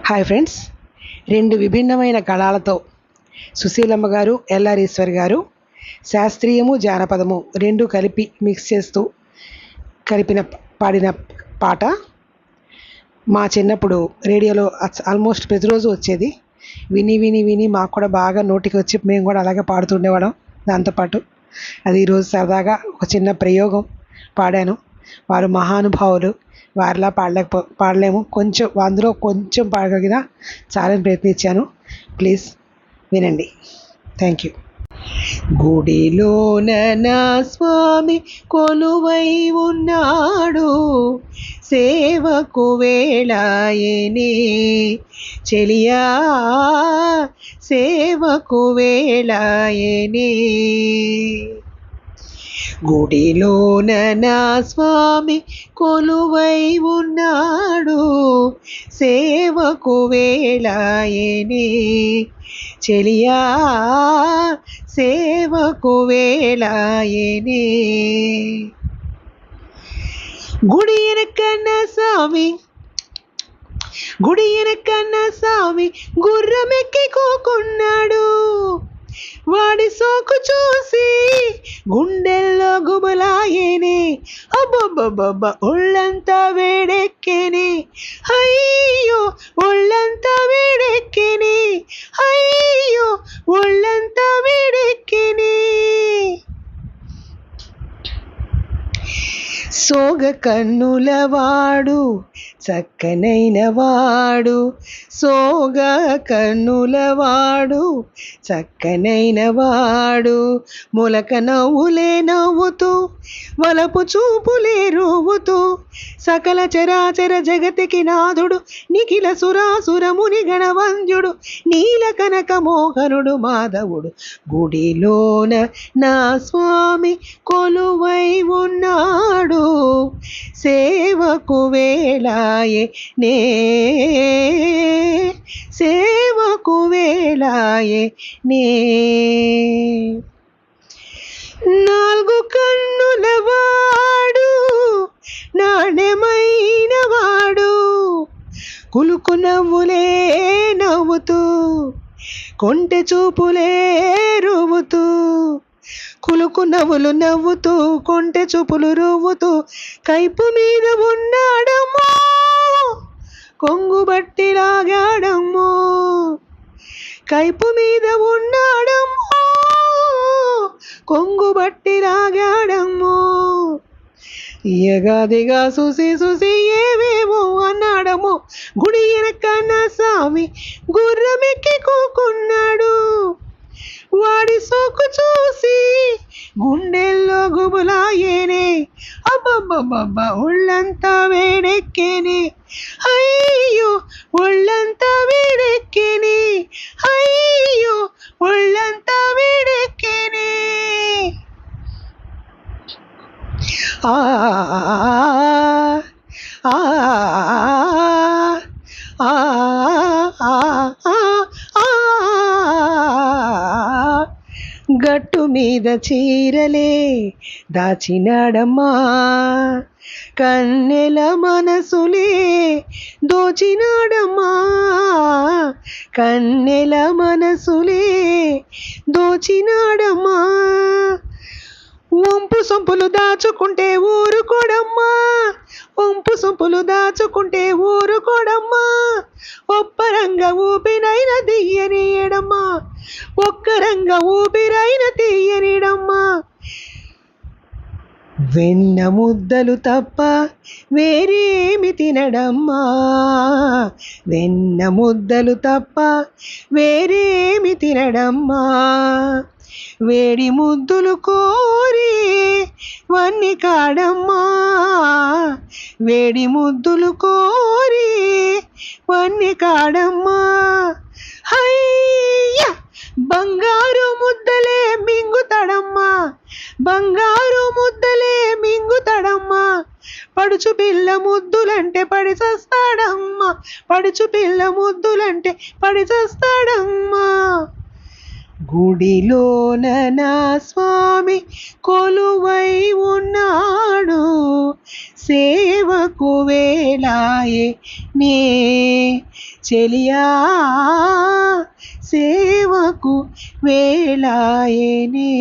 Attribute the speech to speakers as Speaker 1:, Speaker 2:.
Speaker 1: Hi friends, రెండు విభిన్నమైన గళాలతో సుశీలమ్మ గారు, ఎల్ఆర్ ఈశ్వర్ గారు శాస్త్రీయము జానపదము రెండు కలిపి మిక్స్ చేస్తూ పాడిన పాట మా చిన్నప్పుడు రేడియోలో ఆల్మోస్ట్ ప్రతిరోజు వచ్చేది. విని విని విని మాకు కూడా బాగా నోటికి వచ్చి మేము కూడా అలాగే పాడుతుండేవాళ్ళం. దాంతోపాటు అది ఈరోజు సరదాగా ఒక చిన్న ప్రయోగం పాడాను. వారు మహానుభావులు, వారిలా పాడలేము, కొంచెం అందులో కొంచెం పాడగలిగినా చాలని ప్రయత్నించాను. ప్లీజ్ వినండి. Thank you. గుడిలోన నా స్వామి కొలువై ఉన్నాడు, సేవకు వేళాయనే చెలియా, సేవకు వేళాయనే. గుడిలోన నా స్వామి కొలువై ఉన్నాడు, సేవకు వేళాయనే చెలియా, సేవకు వేళాయనే. గుడి ఎనకన్న స్వామి, గుడి ఎనకన్న స్వామి గుర్రమెక్కి కూకున్నాడు, వాడి సోకు చూసి గుండెల్లో గుబలాయేనే, అబ్బబ్బబ్బబ్బ ఒళ్ళంతా వేడెక్కేనే, అయ్యో ఒళ్ళంతా వేడెక్కేనే, అయ్యో ఒళ్ళంతా వేడెక్కేనే. సోగ కన్నులవాడు చక్కనైన వాడు, సోగ కన్నులవాడు చక్కనైన వాడు, మొలక నవ్వులే నవ్వుతూ వలపు చూపులే రువ్వుతూ, సకల చరాచర జగతికి నాథుడు, నిఖిల సురాసురముని గణవంద్యుడు, నీల కనక మోహనుడు మాధవుడు, గుడిలోన నా స్వామి కొలువై ఉన్నాడు, సేవకు వేళాయే నే, సేవకు వేళాయే నే. నాలుగు కన్నుల వాడు నాణ్యమైన వాడు, కులుకు నవ్వులే నవ్వుతూ కొంటె చూపులే రువ్వుతూ, కులుకు నవ్వులు నవ్వుతూ కొంటె చూపులు రువ్వుతూ, కైపు మీద ఉన్నాడమ్మో కొంగు బట్టి లాగాడమ్మో, కైపు మీద ఉన్నాడమ్మో కొంగు బట్టి లాగాడమ్మో, ఎగాదిగా చూసి చూసి ఏవేవో అన్నాడమ్మో. గుడి ఎనకన్న స్వామి గుర్రమెక్కి కూకున్నాడు, వాడి సోకు చూసి గుండెల్లో గుబులాయేనే, అబ్బబ్బబ్బబ్బ ఒళ్ళంతా వేడెక్కేనే, అయ్యో ఒళ్ళంతా వేడెక్కేనే, అయ్యో ఒళ్ళంతా వేడెక్కేనే. ఆ ఆ గట్టు మీద చీరలే దాచినాడమ్మా, కన్నెల మనసులే దోచినాడమ్మా, కన్నెల మనసులే దోచినాడమ్మా, వంపు సొంపులు దాచుకుంటే ఊరుకోడమ్మా, వంపు సొంపులు దాచుకుంటే ఊరుకోడమ్మా, ఒప్పరంగ ఊపిరైన తీయనీయడమ్మా, ఒక్కరంగ ఊపిరైన తీయనీడమ్మా. వెన్న ముద్దలు తప్ప వేరేమి తినడమ్మా, వెన్న ముద్దలు తప్ప వేరేమి తినడమ్మా, వేడి ముద్దులు కోరి వన్ని కాడమ్మా, వేడి ముద్దులు కోరి వన్ని కాడమ్మా, హయ్య బంగారు ముద్దలే మింగుతాడమ్మా, బంగారు ముద్దలే మింగుతాడమ్మా, పడుచు పిల్ల ముద్దులంటే పడి చస్తాడమ్మా, పడుచు పిల్ల ముద్దులంటే పడి చస్తాడమ్మా. గుడిలోన నా స్వామి కొలువై ఉన్నాడు, సేవకు వేళాయే నే చెలియా, సేవకు వేళాయే నే.